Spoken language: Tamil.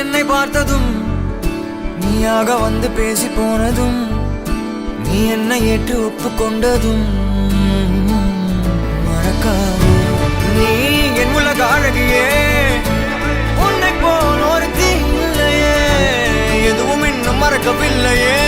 என்னை பார்த்ததும் நீயாக வந்து பேசி போனதும் நீ என்னை ஏற்று ஒப்புக்கொண்டதும் மறக்காது. நீ என் உலக அழகியே, உன்னை போல் ஒரு தீ இல்லையே, எதுவும் இன்னும் மறக்கவில்லையே.